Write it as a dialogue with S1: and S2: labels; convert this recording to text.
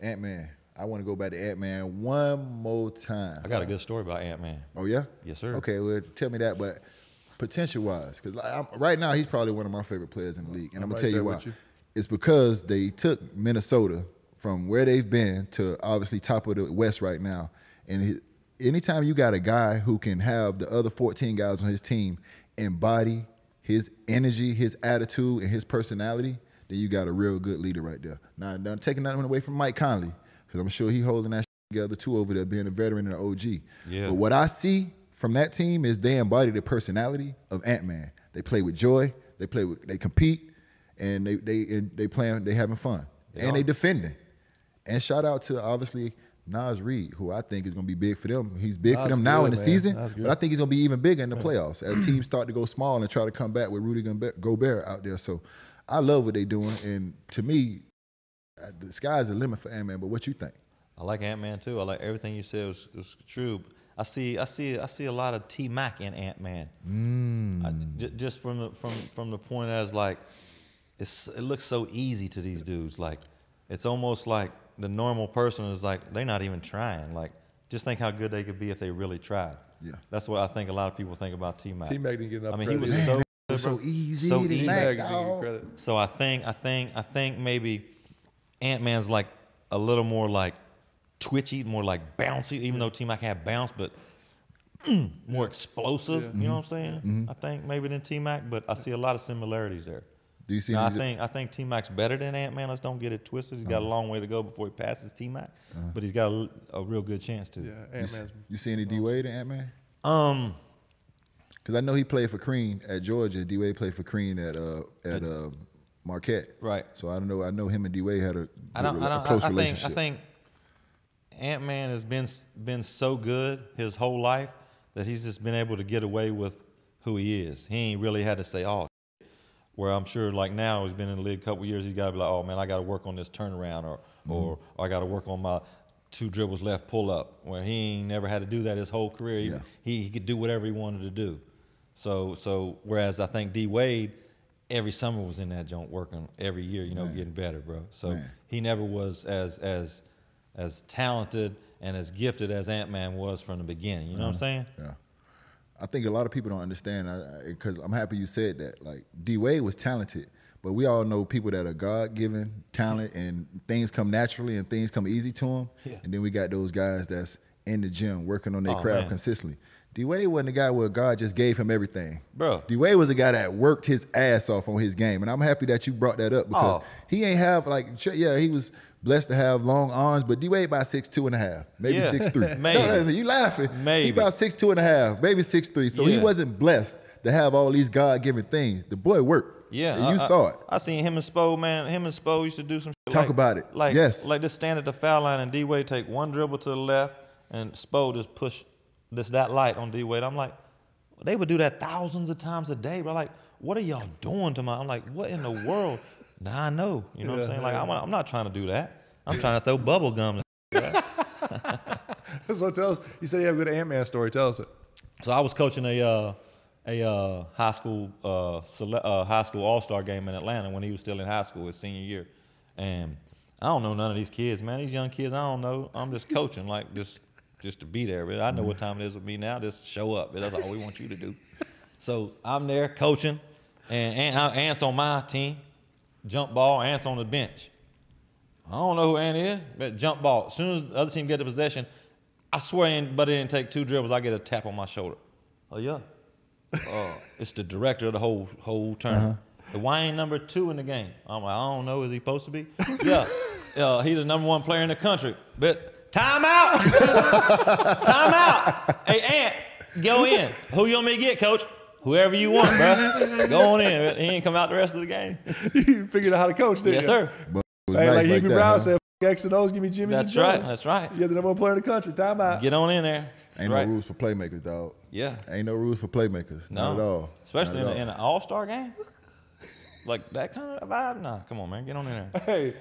S1: Ant-Man. I want to go back to Ant-Man one more time.
S2: I got a good story about Ant-Man.
S1: Oh, yeah?
S2: Yes, sir.
S1: Okay, well, tell me that, but potential-wise, because right now he's probably one of my favorite players in the league, and I'm going to tell you why. It's because they took Minnesota from where they've been to obviously top of the West right now, and anytime you got a guy who can have the other 14 guys on his team embody his energy, his attitude, and his personality, then you got a real good leader right there. Now, I'm taking nothing away from Mike Conley, because I'm sure he's holding that together too over there, being a veteran and an OG. Yeah. But what I see from that team is they embody the personality of Ant-Man. They play with joy, they compete, and they having fun. And they defending. And shout out to obviously Nas Reed, who I think is going to be big for them. He's big for them now in the season, but I think he's going to be even bigger in the playoffs as teams start to go small and try to come back with Rudy Gobert out there. So I love what they're doing, and to me, the sky's the limit for Ant-Man. But what you think?
S2: I like Ant-Man too. I like everything you said was true. I see a lot of T-Mac in Ant-Man. Just from the point as like it looks so easy to these dudes. Like it's almost like the normal person is like they're not even trying. Like just think how good they could be if they really tried. Yeah, that's what I think a lot of people think about T-Mac.
S3: T-Mac didn't get enough credit.
S2: He was so
S1: easy.
S2: So easy.
S3: So
S2: I think maybe Ant-Man's like a little more like twitchy, more like bouncy, even though T-Mac had bounce, but more explosive, you know what I'm saying? I think maybe than T-Mac, but I see a lot of similarities there.
S1: Do you see?
S2: Now, I think T-Mac's better than Ant-Man. Let's don't get it twisted. He's got a long way to go before he passes T-Mac, but he's got a real good chance to.
S3: Yeah, Ant-Man's.
S1: You see any D-Wade in Ant-Man? Because I know he played for Crean at Georgia. D-Wade played for Crean at Marquette.
S2: Right.
S1: So I don't know. I know him and D-Wade had a close relationship.
S2: I think Ant-Man has been so good his whole life that he's just been able to get away with who he is. He ain't really had to say, oh, where I'm sure like now he's been in the league a couple years, he's got to be like, oh man, I got to work on this turnaround or I got to work on my 2 dribbles left pull up, where he ain't never had to do that his whole career. He could do whatever he wanted to do. So whereas I think D-Wade every summer was in that joint working every year, you know, getting better, bro. So he never was as talented and as gifted as Ant-Man was from the beginning. You know what I'm saying?
S1: Yeah. I think a lot of people don't understand, because I'm happy you said that. Like, D-Wade was talented, but we all know people that are God-given talent and things come naturally and things come easy to them. Yeah. And then we got those guys that's in the gym working on their craft consistently. D-Wade wasn't a guy where God just gave him everything. Bro. D-Wade was a guy that worked his ass off on his game. And I'm happy that you brought that up, because he ain't have, like, he was blessed to have long arms, but D-Wade about 6'2.5", maybe 6'3".
S2: Maybe.
S1: No, you laughing.
S2: Maybe.
S1: He about 6'2.5", maybe 6'3". So he wasn't blessed to have all these God-given things. The boy worked.
S2: Yeah.
S1: And you saw it.
S2: I seen him and Spo, man. Him and Spo used to do some shit.
S1: Talk about it.
S2: Like,
S1: yes.
S2: Like just stand at the foul line and D-Wade take one dribble to the left and Spo just push that light on D-Wade. I'm like, they would do that thousands of times a day, bro. Like, what are y'all doing to my? I'm like, what in the world? Nah, I know. You know what I'm saying? Like, I'm not trying to do that. I'm trying to throw bubble gum.
S3: So tell us, you said you have a good Ant-Man story. Tell us it.
S2: So I was coaching a high school all-star game in Atlanta when he was still in high school, his senior year. And I don't know none of these kids, man. These young kids, I don't know. I'm just coaching, like just to be there. But I know what time it is with me now. Just show up. That's all we want you to do. So I'm there coaching, and Ant's on my team. Jump ball, Ant's on the bench. I don't know who Ant is, but jump ball. As soon as the other team get the possession, I swear it didn't take 2 dribbles, I get a tap on my shoulder. Oh, yeah. It's the director of the whole tournament. Why ain't number 2 in the game? I'm like, I don't know. Is he supposed to be? Yeah. He's the number 1 player in the country. But time out. Time out. Hey, Ant, go in. Who you want me to get, coach? Whoever you want, bro. Go on in. He ain't come out the rest of the game.
S3: You figured out how to coach, didn't you?
S2: Yes, sir.
S3: Hey, nice like Hughley Brown said, X and O's, give me Jimmy's and Jones.
S2: That's right.
S3: You're the number 1 player in the country. Time out.
S2: Get on in there.
S1: Ain't no rules for playmakers, dog.
S2: Yeah.
S1: Ain't no rules for playmakers. Not at all.
S2: Especially in an all-star game. Like that kind of vibe? Nah, come on, man. Get on in there.
S3: Hey.